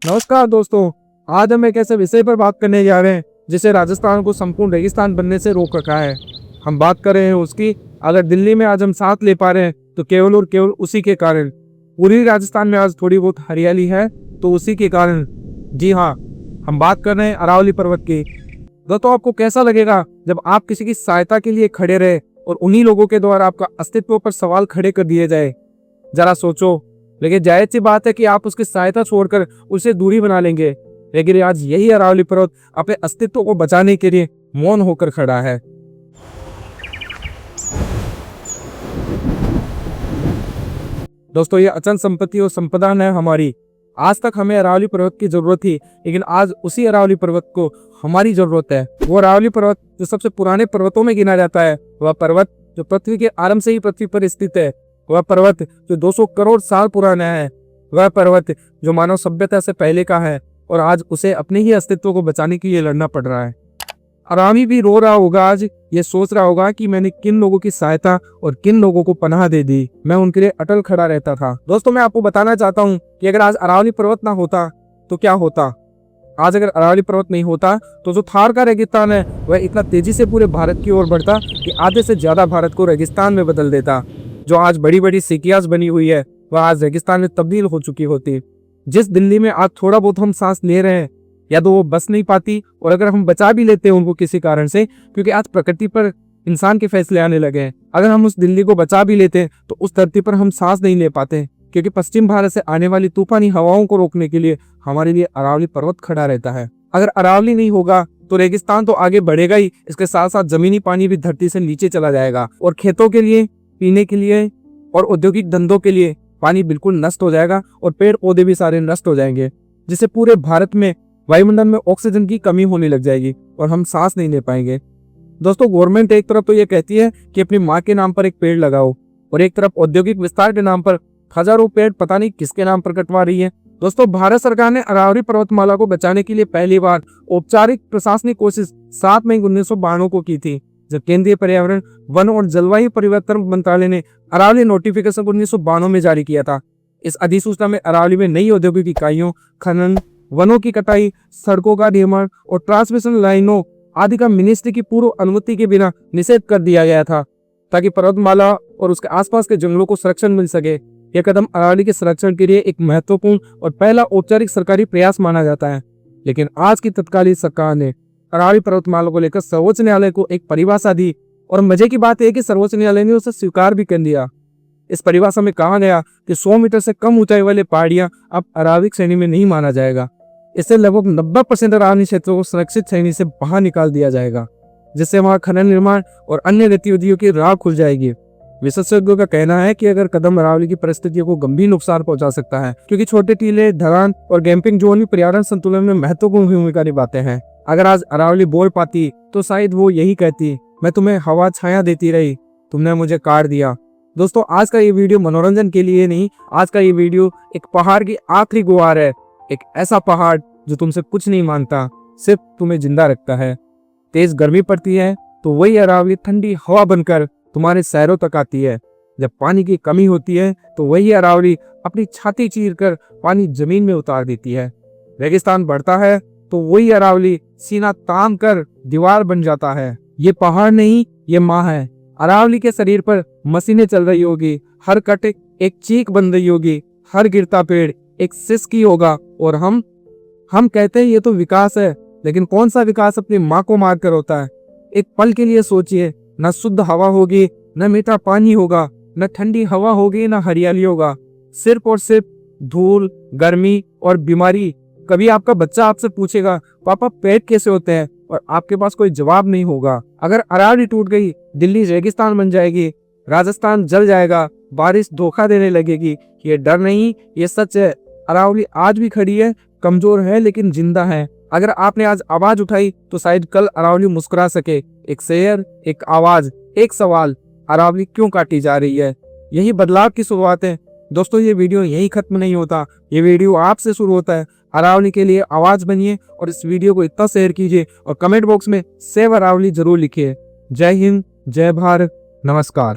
नमस्कार दोस्तों, आज हम एक ऐसे विषय पर बात करने जा रहे हैं जिसे राजस्थान को संपूर्ण रेगिस्तान बनने से रोक रखा है। हम बात कर रहे हैं उसकी। अगर दिल्ली में आज हम सांस ले पा रहे हैं तो केवल और केवल उसी के कारण। पूरी राजस्थान में आज थोड़ी बहुत हरियाली है तो उसी के कारण। जी हाँ, हम बात कर रहे हैं अरावली पर्वत की। दोस्तों, आपको कैसा लगेगा जब आप किसी की सहायता के लिए खड़े रहे और उन्हीं लोगों के द्वारा आपका अस्तित्व पर सवाल खड़े कर दिए जाए? जरा सोचो। लेकिन जायज सी बात है कि आप उसकी सहायता छोड़कर उससे दूरी बना लेंगे। लेकिन आज यही अरावली पर्वत अपने अस्तित्व को बचाने के लिए मौन होकर खड़ा है। दोस्तों, ये अचल संपत्ति और संपदा है हमारी। आज तक हमें अरावली पर्वत की जरूरत थी, लेकिन आज उसी अरावली पर्वत को हमारी जरूरत है। वो अरावली पर्वत जो सबसे पुराने पर्वतों में गिना जाता है, वह पर्वत जो पृथ्वी के आरंभ से ही पृथ्वी पर स्थित है, वह पर्वत जो 200 करोड़ साल पुराना है, वह पर्वत जो मानव सभ्यता से पहले का है और आज उसे अपने ही अस्तित्व को बचाने के लिए लड़ना पड़ रहा है। आरामी भी रो रहा होगा, आज ये सोच रहा होगा कि मैंने किन लोगों की सहायता और किन लोगों को पनाह दे दी। मैं उनके लिए अटल खड़ा रहता था। दोस्तों, मैं आपको बताना चाहता हूँ कि अगर आज अरावली पर्वत ना होता तो क्या होता। आज अगर अरावली पर्वत नहीं होता तो जो थार का रेगिस्तान है वह इतना तेजी से पूरे भारत की ओर बढ़ता कि आधे से ज्यादा भारत को रेगिस्तान में बदल देता। जो आज बड़ी बड़ी सिटियाज बनी हुई है वह आज रेगिस्तान में तब्दील हो चुकी होती। जिस दिल्ली में आज थोड़ा बहुत हम सांस ले रहे हैं, या तो वो बस नहीं पाती, और अगर हम बचा भी लेते हैं उनको किसी कारण से, क्योंकि आज प्रकृति पर इंसान के फैसले आने लगे हैं, अगर हम उस दिल्ली को बचा भी लेते हैं तो उस धरती पर हम सांस नहीं ले पाते, क्योंकि पश्चिम भारत से आने वाली तूफानी हवाओं को रोकने के लिए हमारे लिए अरावली पर्वत खड़ा रहता है। अगर अरावली नहीं होगा तो रेगिस्तान तो आगे बढ़ेगा ही, इसके साथ साथ जमीनी पानी भी धरती से नीचे चला जाएगा और खेतों के लिए, पीने के लिए और औद्योगिक धंधों के लिए पानी बिल्कुल नष्ट हो जाएगा और पेड़ पौधे भी सारे नष्ट हो जाएंगे, जिससे पूरे भारत में वायुमंडल में ऑक्सीजन की कमी होने लग जाएगी और हम सांस नहीं ले पाएंगे। दोस्तों, गवर्नमेंट एक तरफ तो ये कहती है कि अपनी माँ के नाम पर एक पेड़ लगाओ, और एक तरफ औद्योगिक विस्तार के नाम पर हजारों पेड़ पता नहीं किसके नाम पर कटवा रही है। दोस्तों, भारत सरकार ने अरावली पर्वतमाला को बचाने के लिए पहली बार औपचारिक प्रशासनिक कोशिश 7 मई 1992 को की थी, जब केंद्रीय पर्यावरण, वन और जलवायु परिवर्तन मंत्रालय ने अरावली नोटिफिकेशन 1992 में जारी किया था। इस अधिसूचना में अरावली में नई औद्योगिक इकाइयों, खनन, वनों की कटाई, सड़कों का निर्माण और ट्रांसमिशन लाइनों आदि का मिनिस्ट्री की पूर्व अनुमति के बिना निषेध कर दिया गया था, ताकि पर्वतमाला और उसके आसपास के जंगलों को संरक्षण मिल सके। यह कदम अरावली के संरक्षण के लिए एक महत्वपूर्ण और पहला औपचारिक सरकारी प्रयास माना जाता है। लेकिन आज की तत्कालीन सरकार ने अरावली पर्वतमाला को लेकर सर्वोच्च न्यायालय को एक परिभाषा दी, और मजे की बात यह कि सर्वोच्च न्यायालय ने उसे स्वीकार भी कर लिया। इस परिभाषा में कहा गया कि 100 मीटर से कम ऊंचाई वाले पहाड़ियां अब अरावली श्रेणी में नहीं माना जाएगा। इससे लगभग 90% अरावली क्षेत्रों को सुरक्षित श्रेणी से बाहर निकाल दिया जाएगा, जिससे वहां खनन, निर्माण और अन्य गतिविधियों की राह खुल जाएगी। विशेषज्ञों का कहना है कि अगर कदम अरावली की परिस्थितियों को गंभीर नुकसान पहुंचा सकता है, क्योंकि छोटे टीले, ढलान और कैंपिंग जोन भी पर्यावरण संतुलन में महत्वपूर्ण भूमिका निभाते हैं। अगर आज अरावली बोल पाती तो शायद वो यही कहती, मैं तुम्हें हवा छाया देती रही, तुमने मुझे काट दिया। दोस्तों, आज का ये वीडियो मनोरंजन के लिए नहीं, आज का ये वीडियो एक पहाड़ की आखिरी गुहार है। एक ऐसा पहाड़ जो तुमसे कुछ नहीं मांगता, सिर्फ तुम्हें जिंदा रखता है। तेज गर्मी पड़ती है तो वही अरावली ठंडी हवा बनकर तुम्हारे शहरों तक आती है। जब पानी की कमी होती है तो वही अरावली अपनी छाती चीरकर पानी जमीन में उतार देती है। रेगिस्तान बढ़ता है तो वही अरावली सीना तान कर दीवार बन जाता है। ये पहाड़ नहीं, ये माँ है। अरावली के शरीर पर मशीनें चल रही होगी, हर कट एक चीख बन रही होगी, हर गिरता पेड़ एक सिसकी होगा, और हम कहते हैं ये तो विकास है, लेकिन कौन सा विकास अपनी माँ को मारकर होता है। एक पल के लिए सोचिए, न शुद्ध हवा होगी, न मीठा पानी होगा, न ठंडी हवा होगी, न हरियाली होगा, सिर्फ और सिर्फ धूल, गर्मी और बीमारी। कभी आपका बच्चा आपसे पूछेगा, पापा पेट कैसे होते हैं, और आपके पास कोई जवाब नहीं होगा। अगर अरावली टूट गई, दिल्ली रेगिस्तान बन जाएगी, राजस्थान जल जाएगा, बारिश धोखा देने लगेगी। ये डर नहीं, ये सच है। अरावली आज भी खड़ी है, कमजोर है लेकिन जिंदा है। अगर आपने आज आवाज उठाई तो शायद कल अरावली मुस्कुरा सके। एक शेर, एक आवाज, एक सवाल, अरावली क्यों काटी जा रही है? यही बदलाव की शुरुआत है। दोस्तों, ये वीडियो यही खत्म नहीं होता, ये वीडियो आपसे शुरू होता है। अरावली के लिए आवाज बनिए और इस वीडियो को इतना शेयर कीजिए और कमेंट बॉक्स में सेव अरावली जरूर लिखिए। जय हिंद, जय भारत, नमस्कार।